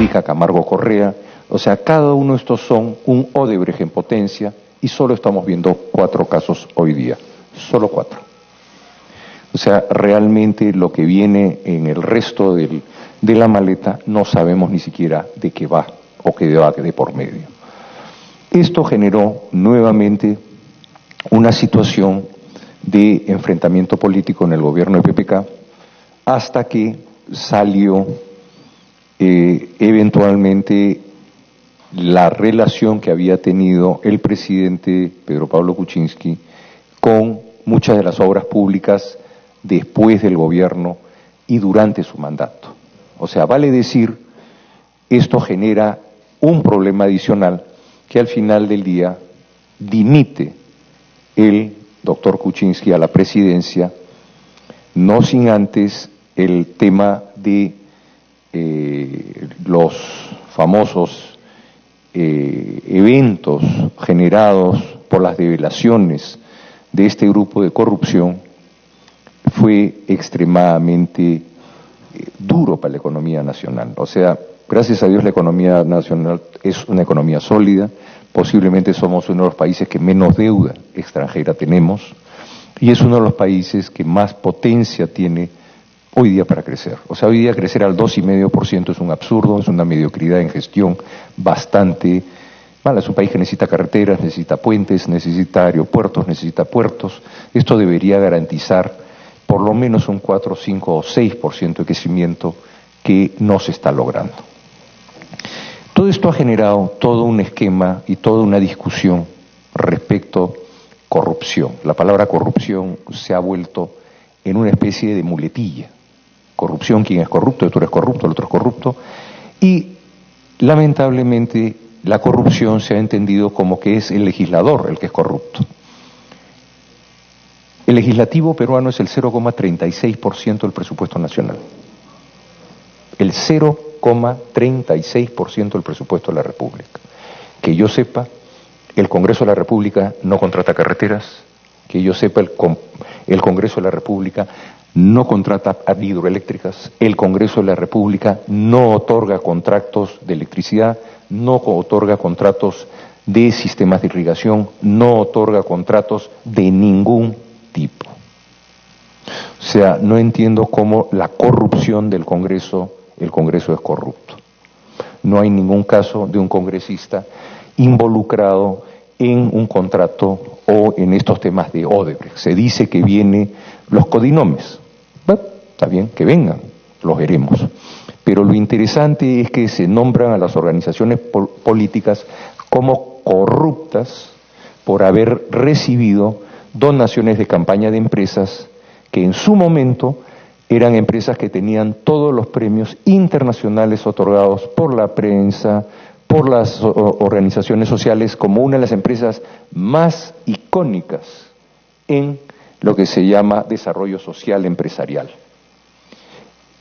Mujica, Camargo Correa. O sea, cada uno de estos son un Odebrecht en potencia y solo estamos viendo 4 casos hoy día, solo 4. O sea, realmente lo que viene en el resto de la maleta no sabemos ni siquiera de qué va o qué va de por medio. Esto generó nuevamente una situación de enfrentamiento político en el gobierno de PPK hasta que salió eventualmente la relación que había tenido el presidente Pedro Pablo Kuczynski con muchas de las obras públicas después del gobierno y durante su mandato. O sea, vale decir, esto genera un problema adicional que al final del día dimite el doctor Kuczynski a la presidencia, no sin antes el tema de los famosos eventos generados por las develaciones de este grupo de corrupción fue extremadamente duro para la economía nacional. O sea, gracias a Dios la economía nacional es una economía sólida, posiblemente somos uno de los países que menos deuda extranjera tenemos y es uno de los países que más potencia tiene hoy día para crecer. O sea, hoy día crecer al 2,5% es un absurdo, es una mediocridad en gestión bastante mala. Es un país que necesita carreteras, necesita puentes, necesita aeropuertos, necesita puertos. Esto debería garantizar por lo menos un 4, 5 o 6% de crecimiento que no se está logrando. Todo esto ha generado todo un esquema y toda una discusión respecto a corrupción. La palabra corrupción se ha vuelto en una especie de muletilla. Corrupción, ¿quién es corrupto? Tú eres corrupto, el otro es corrupto. Y lamentablemente la corrupción se ha entendido como que es el legislador el que es corrupto. El legislativo peruano es el 0,36% del presupuesto nacional. El 0,36% del presupuesto de la República. Que yo sepa, el Congreso de la República no contrata carreteras, que yo sepa, el Congreso de la República no contrata hidroeléctricas, el Congreso de la República no otorga contratos de electricidad, no otorga contratos de sistemas de irrigación, no otorga contratos de ningún tipo. O sea, no entiendo cómo la corrupción del Congreso, el Congreso es corrupto. No hay ningún caso de un congresista involucrado en un contrato o en estos temas de Odebrecht. Se dice que vienen los codinomes. Bueno, está bien, que vengan, los veremos. Pero lo interesante es que se nombran a las organizaciones políticas como corruptas por haber recibido donaciones de campaña de empresas que en su momento eran empresas que tenían todos los premios internacionales otorgados por la prensa, por las organizaciones sociales, como una de las empresas más icónicas en lo que se llama desarrollo social empresarial.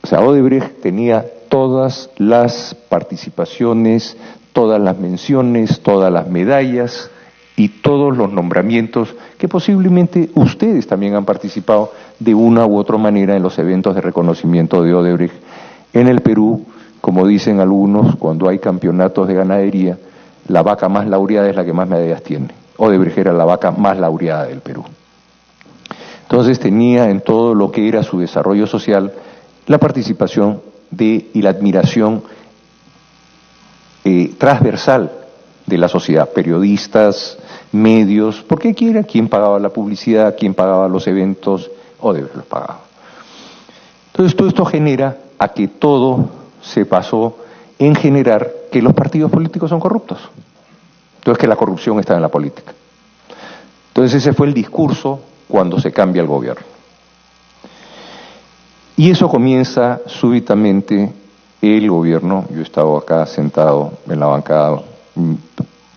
O sea, Odebrecht tenía todas las participaciones, todas las menciones, todas las medallas y todos los nombramientos que posiblemente ustedes también han participado de una u otra manera en los eventos de reconocimiento de Odebrecht en el Perú. Como dicen algunos, cuando hay campeonatos de ganadería, la vaca más laureada es la que más medallas tiene. Odebrecht era la vaca más laureada del Perú. Entonces tenía en todo lo que era su desarrollo social la participación y la admiración transversal de la sociedad, periodistas, medios, porque quién pagaba la publicidad, quién pagaba los eventos, Odebrecht los pagaba. Entonces todo esto genera a que todo se pasó en generar que los partidos políticos son corruptos. Entonces que la corrupción está en la política. Entonces ese fue el discurso cuando se cambia el gobierno. Y eso comienza súbitamente el gobierno. Yo estaba acá sentado en la bancada un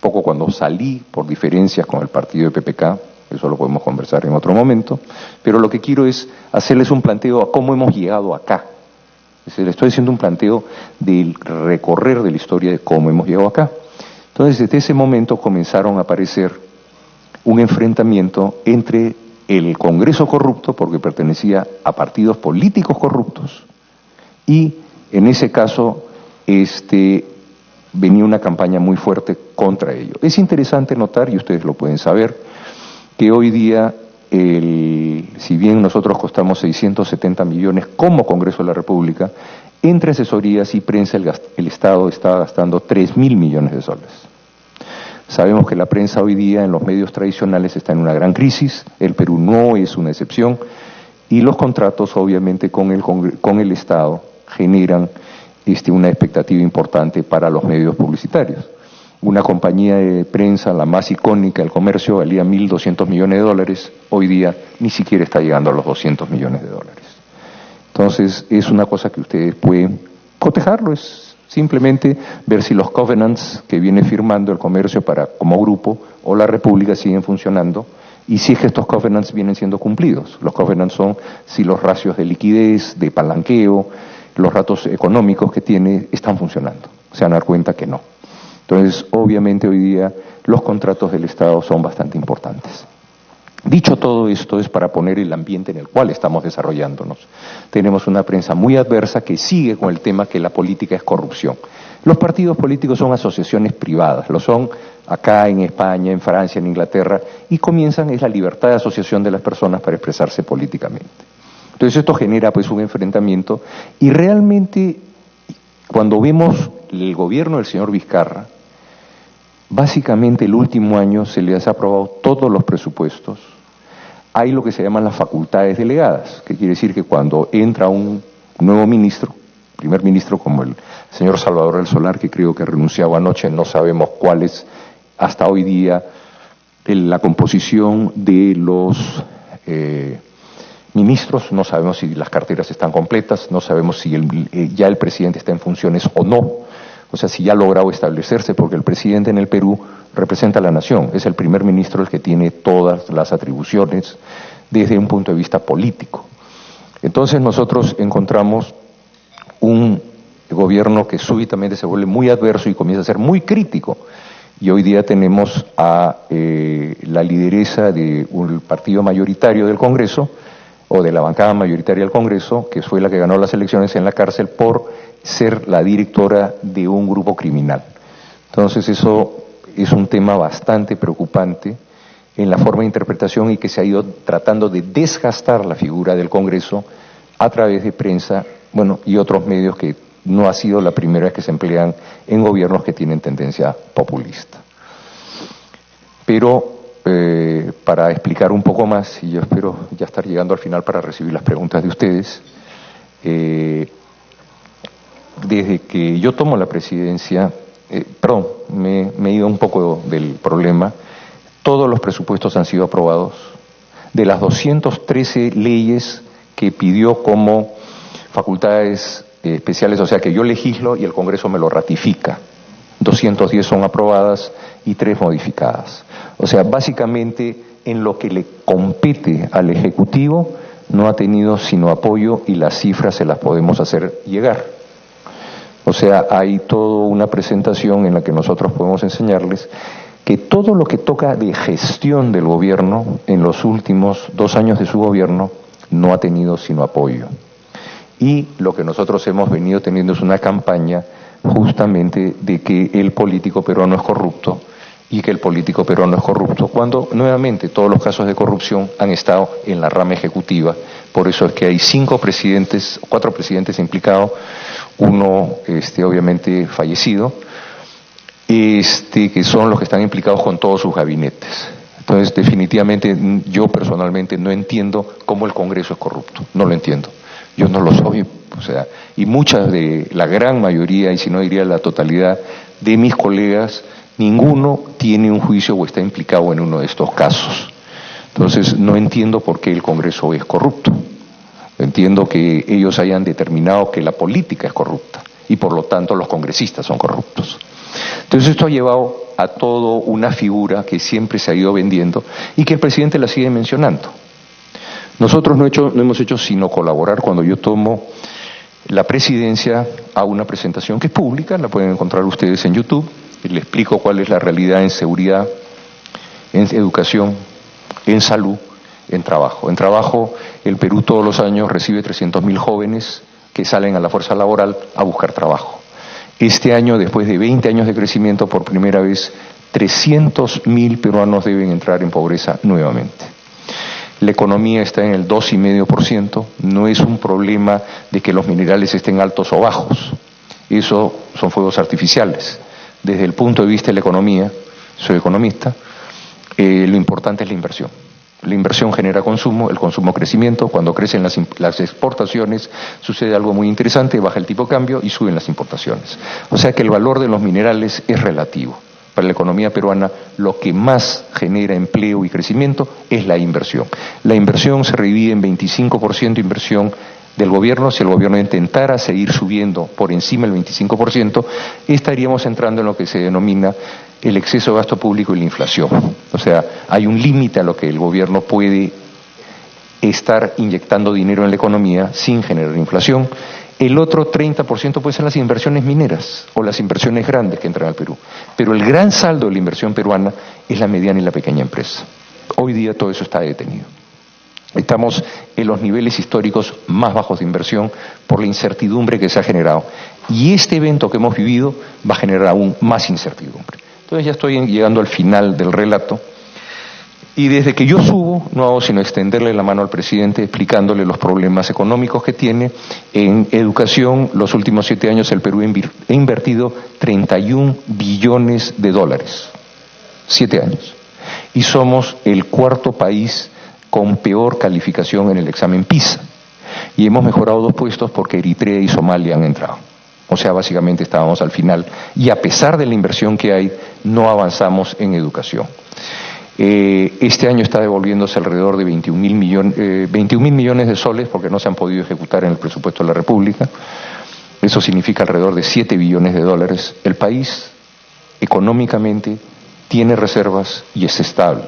poco cuando salí por diferencias con el partido de PPK, eso lo podemos conversar en otro momento, pero lo que quiero es hacerles un planteo a cómo hemos llegado acá. Es decir, estoy haciendo un planteo del recorrer de la historia de cómo hemos llegado acá. Entonces, desde ese momento comenzaron a aparecer un enfrentamiento entre el Congreso corrupto, porque pertenecía a partidos políticos corruptos, y en ese caso venía una campaña muy fuerte contra ello. Es interesante notar, y ustedes lo pueden saber, que hoy día, si bien nosotros costamos 670 millones como Congreso de la República, entre asesorías y prensa el Estado está gastando 3.000 millones de soles. Sabemos que la prensa hoy día en los medios tradicionales está en una gran crisis, el Perú no es una excepción, y los contratos obviamente con el Estado generan una expectativa importante para los medios publicitarios. Una compañía de prensa, la más icónica del comercio, valía 1.200 millones de dólares, hoy día ni siquiera está llegando a los 200 millones de dólares. Entonces, es una cosa que ustedes pueden cotejarlo, es simplemente ver si los covenants que viene firmando el comercio como grupo o la República siguen funcionando y si es que estos covenants vienen siendo cumplidos. Los covenants son si los ratios de liquidez, de palanqueo, los ratos económicos que tiene están funcionando. Se van a dar cuenta que no. Entonces, obviamente hoy día los contratos del Estado son bastante importantes. Dicho todo esto, es para poner el ambiente en el cual estamos desarrollándonos. Tenemos una prensa muy adversa que sigue con el tema que la política es corrupción. Los partidos políticos son asociaciones privadas, lo son acá en España, en Francia, en Inglaterra, y es la libertad de asociación de las personas para expresarse políticamente. Entonces esto genera pues un enfrentamiento y realmente cuando vemos el gobierno del señor Vizcarra, básicamente el último año se les ha aprobado todos los presupuestos, hay lo que se llaman las facultades delegadas, que quiere decir que cuando entra un nuevo ministro, primer ministro como el señor Salvador del Solar, que creo que renunciaba anoche, no sabemos cuál es hasta hoy día la composición de los ministros, no sabemos si las carteras están completas, no sabemos si ya el presidente está en funciones o no, o sea, si ya ha logrado establecerse, porque el presidente en el Perú representa a la nación, es el primer ministro el que tiene todas las atribuciones desde un punto de vista político. Entonces nosotros encontramos un gobierno que súbitamente se vuelve muy adverso y comienza a ser muy crítico, y hoy día tenemos a la lideresa de un partido mayoritario del Congreso, o de la bancada mayoritaria del Congreso, que fue la que ganó las elecciones en la cárcel por ser la directora de un grupo criminal. Entonces eso es un tema bastante preocupante en la forma de interpretación y que se ha ido tratando de desgastar la figura del Congreso a través de prensa, bueno, y otros medios que no ha sido la primera vez que se emplean en gobiernos que tienen tendencia populista. Pero para explicar un poco más, y yo espero ya estar llegando al final para recibir las preguntas de ustedes, desde que yo tomo la presidencia, me he ido un poco del problema, todos los presupuestos han sido aprobados, de las 213 leyes que pidió como facultades especiales, o sea que yo legislo y el Congreso me lo ratifica, 210 son aprobadas y 3 modificadas. O sea, básicamente en lo que le compete al Ejecutivo no ha tenido sino apoyo y las cifras se las podemos hacer llegar. O sea, hay toda una presentación en la que nosotros podemos enseñarles que todo lo que toca de gestión del gobierno en los últimos 2 años de su gobierno no ha tenido sino apoyo. Y lo que nosotros hemos venido teniendo es una campaña justamente de que el político peruano es corrupto y que el político peruano es corrupto, cuando nuevamente todos los casos de corrupción han estado en la rama ejecutiva. Por eso es que hay 4 presidentes implicados, uno obviamente fallecido, que son los que están implicados con todos sus gabinetes. Entonces, definitivamente, yo personalmente no entiendo cómo el Congreso es corrupto, no lo entiendo. Yo no lo soy, o sea, y la gran mayoría, y si no diría la totalidad, de mis colegas, ninguno tiene un juicio o está implicado en uno de estos casos. Entonces, no entiendo por qué el Congreso es corrupto. Entiendo que ellos hayan determinado que la política es corrupta y por lo tanto los congresistas son corruptos. Entonces esto ha llevado a toda una figura que siempre se ha ido vendiendo y que el presidente la sigue mencionando. Nosotros no hemos hecho sino colaborar cuando yo tomo la presidencia a una presentación que es pública, la pueden encontrar ustedes en YouTube, y le explico cuál es la realidad en seguridad, en educación, en salud, en trabajo. En trabajo, el Perú todos los años recibe 300.000 jóvenes que salen a la fuerza laboral a buscar trabajo. Este año, después de 20 años de crecimiento, por primera vez, 300.000 peruanos deben entrar en pobreza nuevamente. La economía está en el 2,5%, no es un problema de que los minerales estén altos o bajos, eso son fuegos artificiales. Desde el punto de vista de la economía, soy economista, lo importante es la inversión. La inversión genera consumo, el consumo crecimiento, cuando crecen las exportaciones sucede algo muy interesante, baja el tipo de cambio y suben las importaciones. O sea que el valor de los minerales es relativo. Para la economía peruana lo que más genera empleo y crecimiento es la inversión. La inversión se divide en 25% inversión del gobierno. Si el gobierno intentara seguir subiendo por encima del 25%, estaríamos entrando en lo que se denomina el exceso de gasto público y la inflación. O sea, hay un límite a lo que el gobierno puede estar inyectando dinero en la economía sin generar inflación. El otro 30% puede ser las inversiones mineras o las inversiones grandes que entran al Perú. Pero el gran saldo de la inversión peruana es la mediana y la pequeña empresa. Hoy día todo eso está detenido. Estamos en los niveles históricos más bajos de inversión por la incertidumbre que se ha generado. Y este evento que hemos vivido va a generar aún más incertidumbre. Entonces ya estoy llegando al final del relato. Y desde que yo subo, no hago sino extenderle la mano al presidente explicándole los problemas económicos que tiene. En educación, los últimos 7 años el Perú ha invertido 31 billones de dólares. 7 años. Y somos el 4º país con peor calificación en el examen PISA. Y hemos mejorado 2 puestos porque Eritrea y Somalia han entrado. O sea, básicamente estábamos al final. Y a pesar de la inversión que hay, no avanzamos en educación. Este año está devolviéndose alrededor de 21.000 millones de soles porque no se han podido ejecutar en el presupuesto de la República. Eso significa alrededor de 7 billones de dólares. El país económicamente tiene reservas y es estable.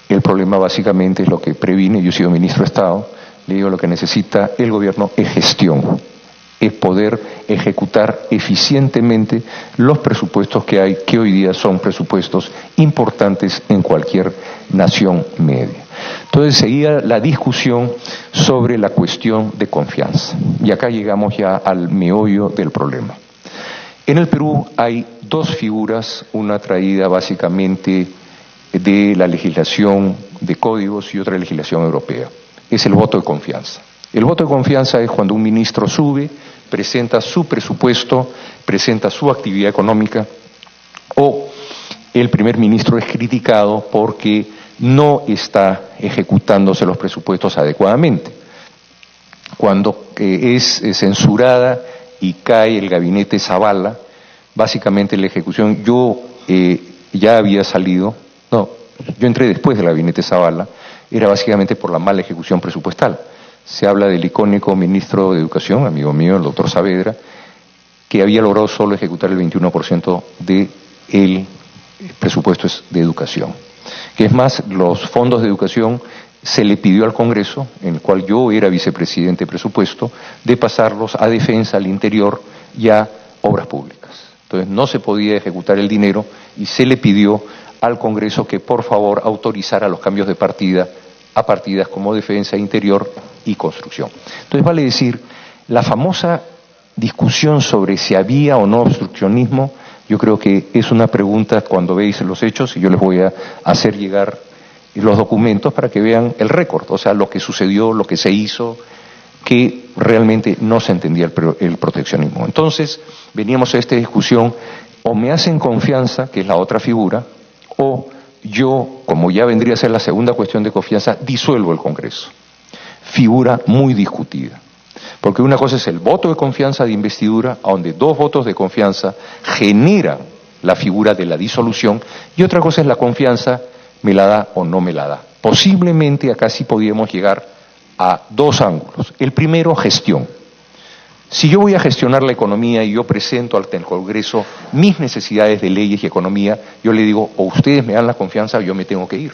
El problema básicamente es lo que previne. Yo he sido ministro de Estado, le digo lo que necesita el gobierno es gestión, es poder ejecutar eficientemente los presupuestos que hay, que hoy día son presupuestos importantes en cualquier nación media. Entonces seguía la discusión sobre la cuestión de confianza. Y acá llegamos ya al meollo del problema. En el Perú hay 2 figuras, una traída básicamente de la legislación de códigos y otra legislación europea. Es el voto de confianza. El voto de confianza es cuando un ministro sube, presenta su presupuesto, presenta su actividad económica, o el primer ministro es criticado porque no está ejecutándose los presupuestos adecuadamente. Cuando es censurada y cae el gabinete Zavala, básicamente la ejecución, yo ya había salido, yo entré después del gabinete Zavala, era básicamente por la mala ejecución presupuestal. Se habla del icónico ministro de Educación, amigo mío, el doctor Saavedra, que había logrado solo ejecutar el 21% del presupuesto de educación. Que es más, los fondos de educación se le pidió al Congreso, en el cual yo era vicepresidente de presupuesto, de pasarlos a defensa, al interior y a obras públicas. Entonces no se podía ejecutar el dinero y se le pidió al Congreso que por favor autorizara los cambios de partida a partidas como defensa, interior y construcción. Entonces vale decir, la famosa discusión sobre si había o no obstruccionismo, yo creo que es una pregunta cuando veis los hechos, y yo les voy a hacer llegar los documentos para que vean el récord, o sea, lo que sucedió, lo que se hizo, que realmente no se entendía el proteccionismo. Entonces, veníamos a esta discusión, o me hacen confianza, que es la otra figura, o yo, como ya vendría a ser la segunda cuestión de confianza, disuelvo el Congreso. Figura muy discutida. Porque una cosa es el voto de confianza de investidura, donde 2 votos de confianza generan la figura de la disolución, y otra cosa es la confianza, me la da o no me la da. Posiblemente acá sí podíamos llegar a 2 ángulos. El primero, gestión. Si yo voy a gestionar la economía y yo presento ante el Congreso mis necesidades de leyes y economía, yo le digo, o ustedes me dan la confianza o yo me tengo que ir.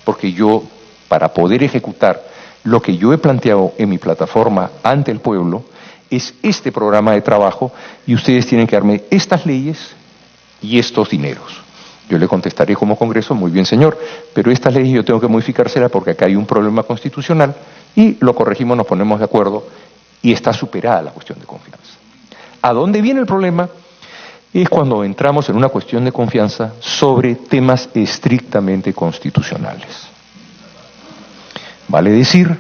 Porque yo, para poder ejecutar lo que yo he planteado en mi plataforma ante el pueblo, es este programa de trabajo y ustedes tienen que darme estas leyes y estos dineros. Yo le contestaré como Congreso, muy bien señor, pero estas leyes yo tengo que modificárselas porque acá hay un problema constitucional y lo corregimos, nos ponemos de acuerdo y está superada la cuestión de confianza. ¿A dónde viene el problema? Es cuando entramos en una cuestión de confianza sobre temas estrictamente constitucionales. Vale decir,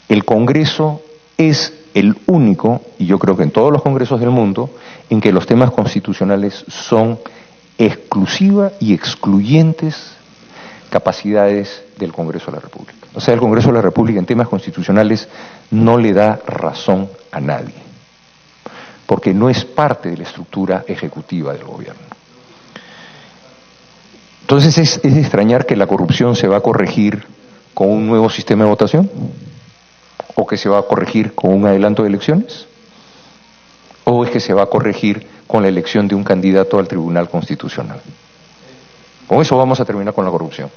el Congreso es el único, y yo creo que en todos los congresos del mundo, en que los temas constitucionales son exclusiva y excluyentes capacidades del Congreso de la República. O sea, el Congreso de la República en temas constitucionales no le da razón a nadie, porque no es parte de la estructura ejecutiva del gobierno. Entonces es de extrañar que la corrupción se va a corregir con un nuevo sistema de votación, o que se va a corregir con un adelanto de elecciones, o es que se va a corregir con la elección de un candidato al Tribunal Constitucional. Con eso vamos a terminar con la corrupción.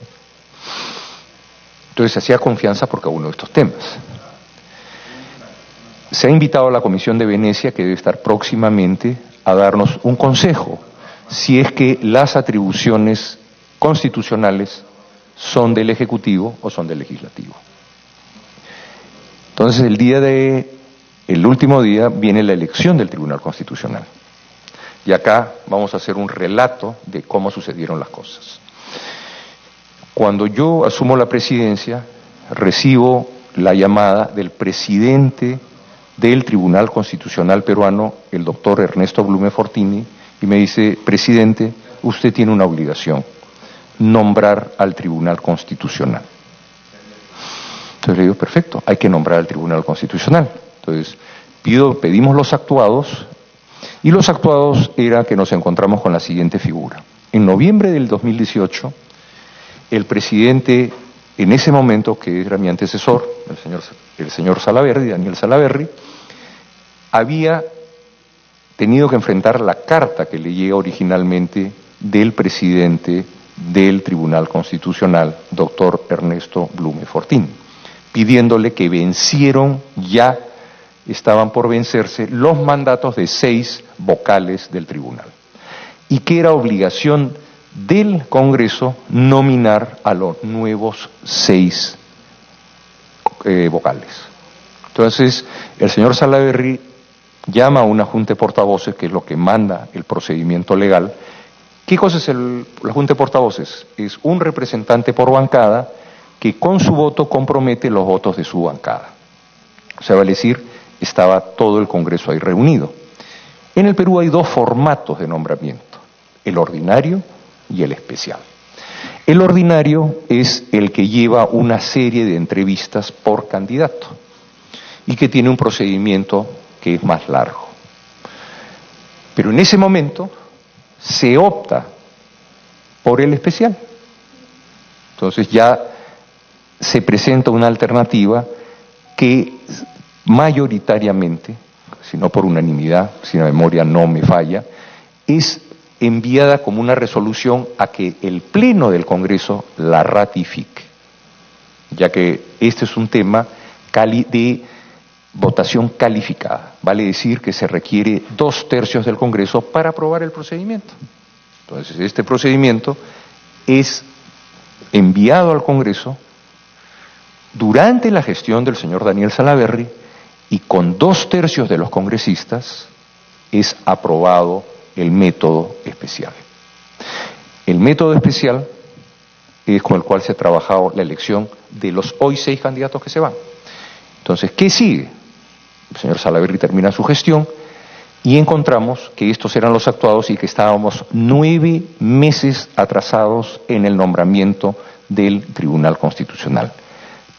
Entonces hacía confianza por cada uno de estos temas. Se ha invitado a la Comisión de Venecia, que debe estar próximamente, a darnos un consejo, si es que las atribuciones constitucionales son del Ejecutivo o son del Legislativo. Entonces el último día viene la elección del Tribunal Constitucional. Y acá vamos a hacer un relato de cómo sucedieron las cosas. Cuando yo asumo la presidencia, recibo la llamada del presidente del Tribunal Constitucional peruano, el doctor Ernesto Blume Fortini, y me dice: presidente, usted tiene una obligación, nombrar al Tribunal Constitucional. Entonces le digo: perfecto, hay que nombrar al Tribunal Constitucional. Entonces pedimos los actuados, y los actuados era que nos encontramos con la siguiente figura. En noviembre del 2018, el presidente, en ese momento, que era mi antecesor, el señor Salaverry, Daniel Salaverry, había tenido que enfrentar la carta que le llega originalmente del presidente del Tribunal Constitucional, doctor Ernesto Blume Fortini, pidiéndole que estaban por vencerse los mandatos de 6 vocales del tribunal, y que era obligación del Congreso nominar a los nuevos 6 vocales. Entonces, el señor Salaverry llama a una junta de portavoces, que es lo que manda el procedimiento legal. ¿Qué cosa es la junta de portavoces? Es un representante por bancada que con su voto compromete los votos de su bancada. O sea, vale decir, estaba todo el Congreso ahí reunido. En el Perú hay 2 formatos de nombramiento: el ordinario y el especial. El ordinario es el que lleva una serie de entrevistas por candidato y que tiene un procedimiento que es más largo. Pero en ese momento se opta por el especial. Entonces ya se presenta una alternativa que mayoritariamente, si no por unanimidad, si la memoria no me falla, es enviada como una resolución a que el Pleno del Congreso la ratifique, ya que este es un tema de votación calificada. Vale decir que se requiere 2/3 del Congreso para aprobar el procedimiento. Entonces, este procedimiento es enviado al Congreso durante la gestión del señor Daniel Salaverry, y con 2/3 de los congresistas es aprobado el método especial. El método especial es con el cual se ha trabajado la elección de los hoy 6 candidatos que se van. Entonces, ¿qué sigue? El señor Salaverry termina su gestión y encontramos que estos eran los actuados y que estábamos 9 meses atrasados en el nombramiento del Tribunal Constitucional.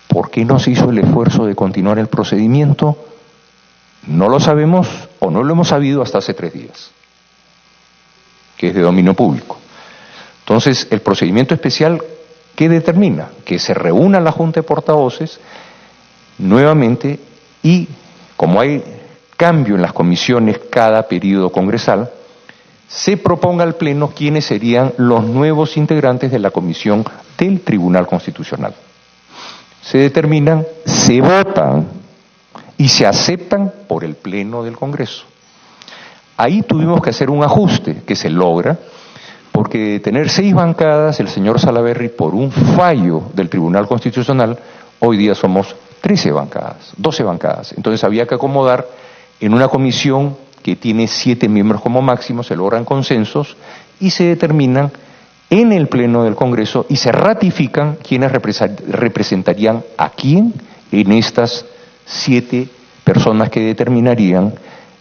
¿Por qué no se hizo el esfuerzo de continuar el procedimiento? No lo sabemos, o no lo hemos sabido hasta hace 3 días, que es de dominio público. Entonces, el procedimiento especial, ¿qué determina? Que se reúna la Junta de Portavoces nuevamente, y como hay cambio en las comisiones cada periodo congresal, se proponga al Pleno quiénes serían los nuevos integrantes de la comisión del Tribunal Constitucional. Se determinan, se votan y se aceptan por el Pleno del Congreso. Ahí tuvimos que hacer un ajuste que se logra, porque de tener 6 bancadas, el señor Salaverry, por un fallo del Tribunal Constitucional, hoy día somos 13 bancadas, 12 bancadas. Entonces había que acomodar en una comisión que tiene 7 miembros como máximo, se logran consensos y se determinan en el Pleno del Congreso y se ratifican quienes representarían a quién en estas 7 personas que determinarían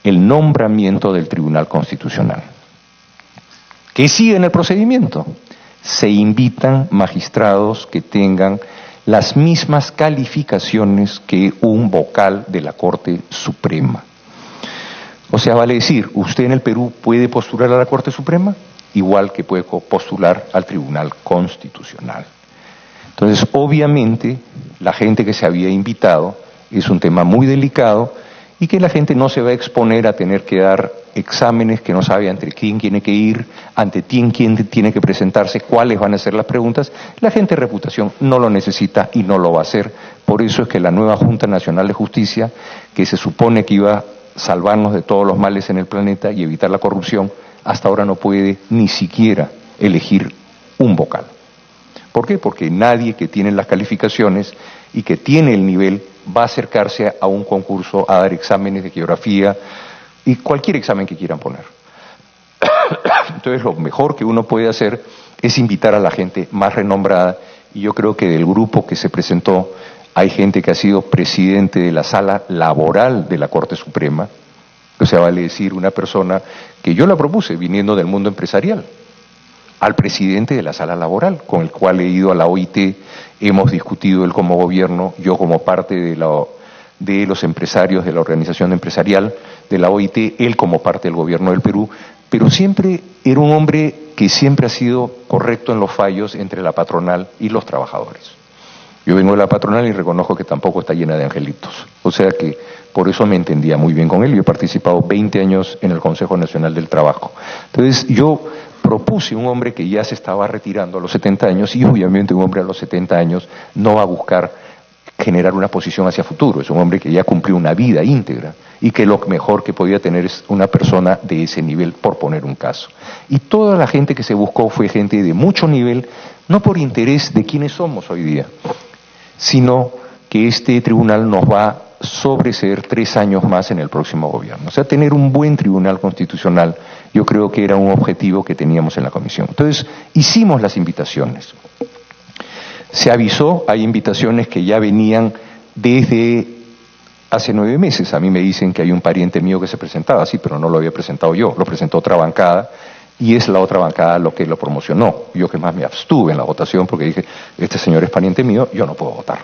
el nombramiento del Tribunal Constitucional. ¿Qué sigue en el procedimiento? Se invitan magistrados que tengan las mismas calificaciones que un vocal de la Corte Suprema. O sea, vale decir, usted en el Perú puede postular a la Corte Suprema, igual que puede postular al Tribunal Constitucional. Entonces, obviamente, la gente que se había invitado es un tema muy delicado y que la gente no se va a exponer a tener que dar exámenes que no sabe ante quién tiene que ir, ante quién tiene que presentarse, cuáles van a ser las preguntas. La gente de reputación no lo necesita y no lo va a hacer. Por eso es que la nueva Junta Nacional de Justicia, que se supone que iba a salvarnos de todos los males en el planeta y evitar la corrupción, hasta ahora no puede ni siquiera elegir un vocal. ¿Por qué? Porque nadie que tiene las calificaciones y que tiene el nivel va a acercarse a un concurso a dar exámenes de geografía y cualquier examen que quieran poner. Entonces lo mejor que uno puede hacer es invitar a la gente más renombrada, y yo creo que del grupo que se presentó hay gente que ha sido presidente de la sala laboral de la Corte Suprema, o sea, vale decir, una persona que yo la propuse viniendo del mundo empresarial, al presidente de la sala laboral, con el cual he ido a la OIT, hemos discutido él como gobierno, yo como parte de los empresarios de la organización empresarial de la OIT, él como parte del gobierno del Perú, pero siempre era un hombre que siempre ha sido correcto en los fallos entre la patronal y los trabajadores. Yo vengo de la patronal y reconozco que tampoco está llena de angelitos, o sea que por eso me entendía muy bien con él. Yo he participado 20 años en el Consejo Nacional del Trabajo. Entonces yo propuse un hombre que ya se estaba retirando a los 70 años, y obviamente un hombre a los 70 años no va a buscar generar una posición hacia futuro, es un hombre que ya cumplió una vida íntegra y que lo mejor que podía tener es una persona de ese nivel, por poner un caso. Y toda la gente que se buscó fue gente de mucho nivel, no por interés de quiénes somos hoy día, sino que este tribunal nos va a sobreseer 3 años más en el próximo gobierno. O sea, tener un buen tribunal constitucional, yo creo que era un objetivo que teníamos en la comisión. Entonces, hicimos las invitaciones. Se avisó, hay invitaciones que ya venían desde hace 9 meses. A mí me dicen que hay un pariente mío que se presentaba, sí, pero no lo había presentado yo, lo presentó otra bancada, y es la otra bancada lo que lo promocionó. Yo que más me abstuve en la votación porque dije, este señor es pariente mío, yo no puedo votar.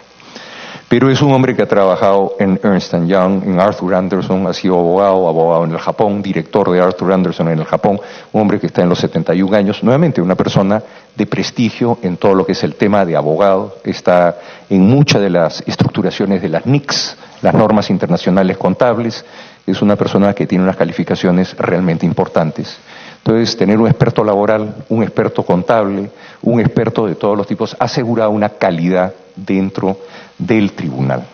Pero es un hombre que ha trabajado en Ernst & Young, en Arthur Andersen, ha sido abogado en el Japón, director de Arthur Andersen en el Japón, un hombre que está en los 71 años, nuevamente una persona de prestigio en todo lo que es el tema de abogado, está en muchas de las estructuraciones de las NICs, las normas internacionales contables, es una persona que tiene unas calificaciones realmente importantes. Entonces, tener un experto laboral, un experto contable, un experto de todos los tipos, asegura una calidad dentro del tribunal.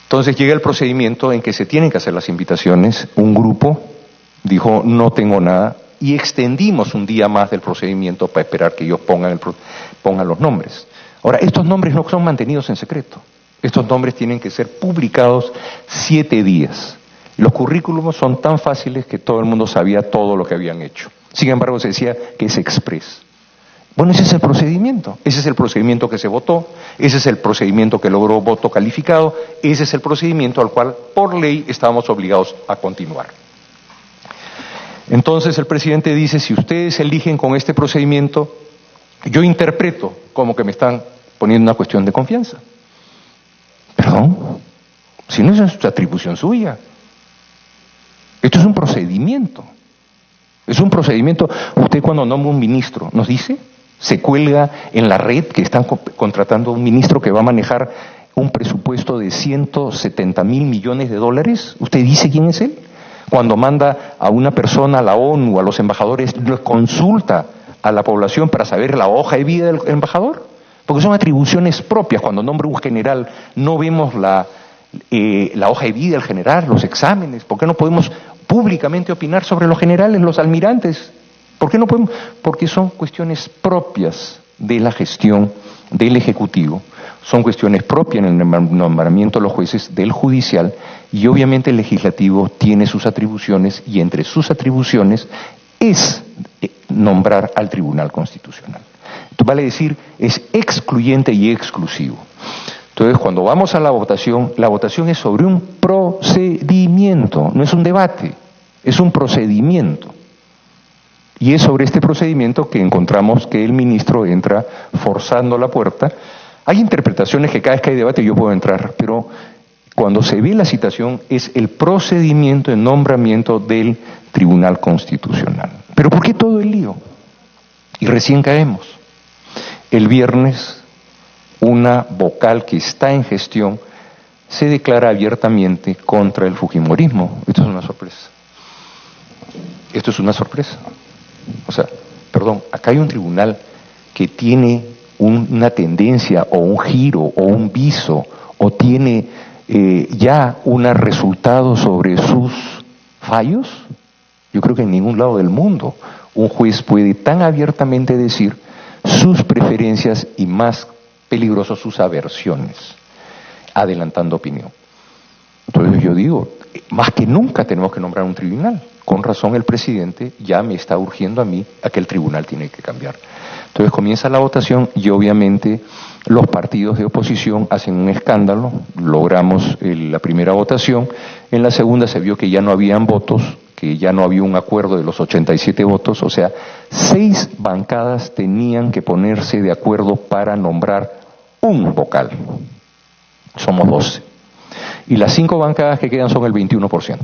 Entonces llega el procedimiento en que se tienen que hacer las invitaciones. Un grupo dijo, no tengo nada, y extendimos un día más del procedimiento para esperar que ellos pongan los nombres. Ahora, estos nombres no son mantenidos en secreto. Estos nombres tienen que ser publicados 7 días. Los currículums son tan fáciles que todo el mundo sabía todo lo que habían hecho. Sin embargo, se decía que es express. Bueno, ese es el procedimiento. Ese es el procedimiento que se votó, ese es el procedimiento que logró voto calificado, ese es el procedimiento al cual, por ley, estábamos obligados a continuar. Entonces el presidente dice, si ustedes eligen con este procedimiento, yo interpreto como que me están poniendo una cuestión de confianza. Perdón, si no es atribución suya. Esto es un procedimiento. Es un procedimiento. Usted cuando nombra un ministro, ¿nos dice? Se cuelga en la red que están contratando a un ministro que va a manejar un presupuesto de 170,000 millones de dólares. ¿Usted dice quién es él? Cuando manda a una persona a la ONU, a los embajadores, ¿lo consulta a la población para saber la hoja de vida del embajador? Porque son atribuciones propias. Cuando nombra un general, no vemos la hoja de vida del general, los exámenes. ¿Por qué no podemos públicamente opinar sobre los generales, los almirantes? ¿Por qué no podemos? Porque son cuestiones propias de la gestión del Ejecutivo, son cuestiones propias en el nombramiento de los jueces del Judicial, y obviamente el legislativo tiene sus atribuciones y entre sus atribuciones es nombrar al Tribunal Constitucional. Entonces, vale decir, es excluyente y exclusivo. Entonces, cuando vamos a la votación es sobre un procedimiento, no es un debate, es un procedimiento. Y es sobre este procedimiento que encontramos que el ministro entra forzando la puerta. Hay interpretaciones que cada vez que hay debate yo puedo entrar, pero cuando se ve la citación es el procedimiento de nombramiento del Tribunal Constitucional. ¿Pero por qué todo el lío? Y recién caemos. El viernes, una vocal que está en gestión se declara abiertamente contra el fujimorismo. Esto es una sorpresa. Esto es una sorpresa. O sea, perdón, acá hay un tribunal que tiene una tendencia o un giro o un viso o tiene ya un resultado sobre sus fallos. Yo creo que en ningún lado del mundo un juez puede tan abiertamente decir sus preferencias y más peligroso sus aversiones, adelantando opinión. Entonces yo digo, más que nunca tenemos que nombrar un tribunal. Con razón el presidente ya me está urgiendo a mí a que el tribunal tiene que cambiar. Entonces comienza la votación y obviamente los partidos de oposición hacen un escándalo, logramos la primera votación, en la segunda se vio que ya no habían votos, que ya no había un acuerdo de los 87 votos, o sea, 6 bancadas tenían que ponerse de acuerdo para nombrar un vocal. Somos 12. Y las 5 bancadas que quedan son el 21%.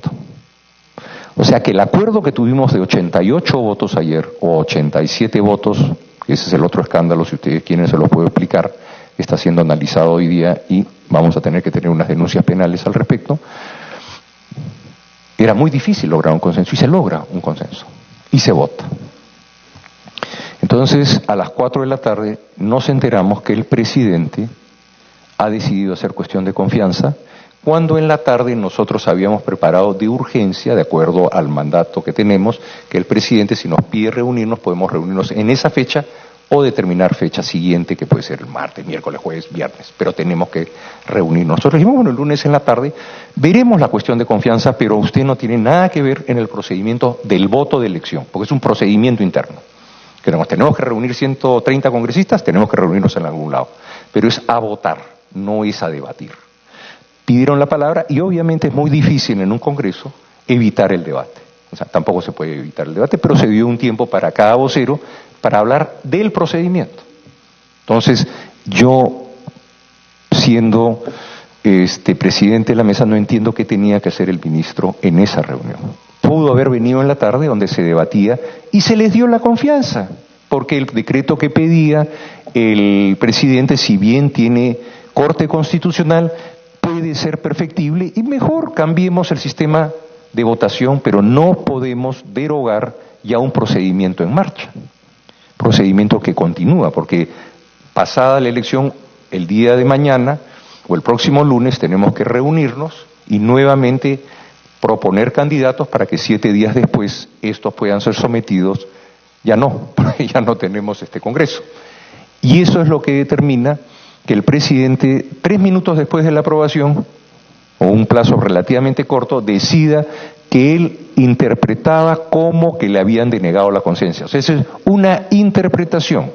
O sea que el acuerdo que tuvimos de 88 votos ayer, o 87 votos, ese es el otro escándalo, si ustedes quieren se lo puedo explicar, está siendo analizado hoy día y vamos a tener que tener unas denuncias penales al respecto. Era muy difícil lograr un consenso y se logra un consenso y se vota. Entonces, a las 4 de la tarde nos enteramos que el presidente ha decidido hacer cuestión de confianza, cuando en la tarde nosotros habíamos preparado de urgencia, de acuerdo al mandato que tenemos, que el presidente, si nos pide reunirnos, podemos reunirnos en esa fecha o determinar fecha siguiente, que puede ser el martes, miércoles, jueves, viernes, pero tenemos que reunirnos. Nosotros dijimos, bueno, el lunes en la tarde veremos la cuestión de confianza, pero usted no tiene nada que ver en el procedimiento del voto de elección, porque es un procedimiento interno. Que nos tenemos que reunir 130 congresistas, tenemos que reunirnos en algún lado, pero es a votar, no es a debatir. Pidieron la palabra y obviamente es muy difícil en un congreso evitar el debate. O sea, tampoco se puede evitar el debate, pero se dio un tiempo para cada vocero para hablar del procedimiento. Entonces, yo, siendo presidente de la mesa, no entiendo qué tenía que hacer el ministro en esa reunión. Pudo haber venido en la tarde donde se debatía y se les dio la confianza, porque el decreto que pedía el presidente, si bien tiene corte constitucional, puede ser perfectible y mejor cambiemos el sistema de votación, pero no podemos derogar ya un procedimiento en marcha, procedimiento que continúa, porque pasada la elección, el día de mañana o el próximo lunes tenemos que reunirnos y nuevamente proponer candidatos para que 7 días después estos puedan ser sometidos. Ya no, porque ya no tenemos este Congreso. Y eso es lo que determina que el presidente, 3 minutos después de la aprobación, o un plazo relativamente corto, decida que él interpretaba como que le habían denegado la conciencia. O sea, esa es una interpretación.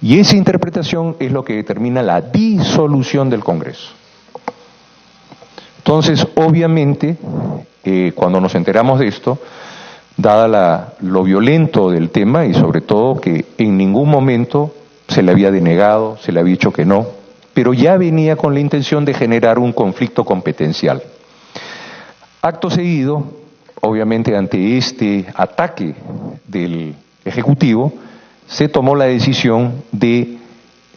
Y esa interpretación es lo que determina la disolución del Congreso. Entonces, obviamente, cuando nos enteramos de esto, dada lo violento del tema y sobre todo que en ningún momento se le había denegado, se le había dicho que no, pero ya venía con la intención de generar un conflicto competencial. Acto seguido, obviamente ante este ataque del Ejecutivo, se tomó la decisión de,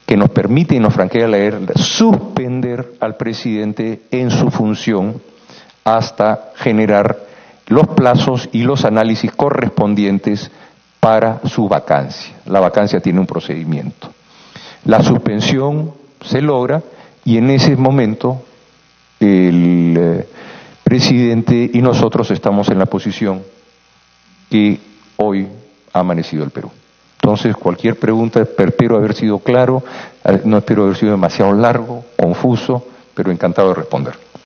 que nos permite y nos franquea la ley, suspender al presidente en su función hasta generar los plazos y los análisis correspondientes para su vacancia. La vacancia tiene un procedimiento. La suspensión se logra y en ese momento el presidente y nosotros estamos en la posición que hoy ha amanecido el Perú. Entonces, cualquier pregunta, espero haber sido claro, no espero haber sido demasiado largo, confuso, pero encantado de responder.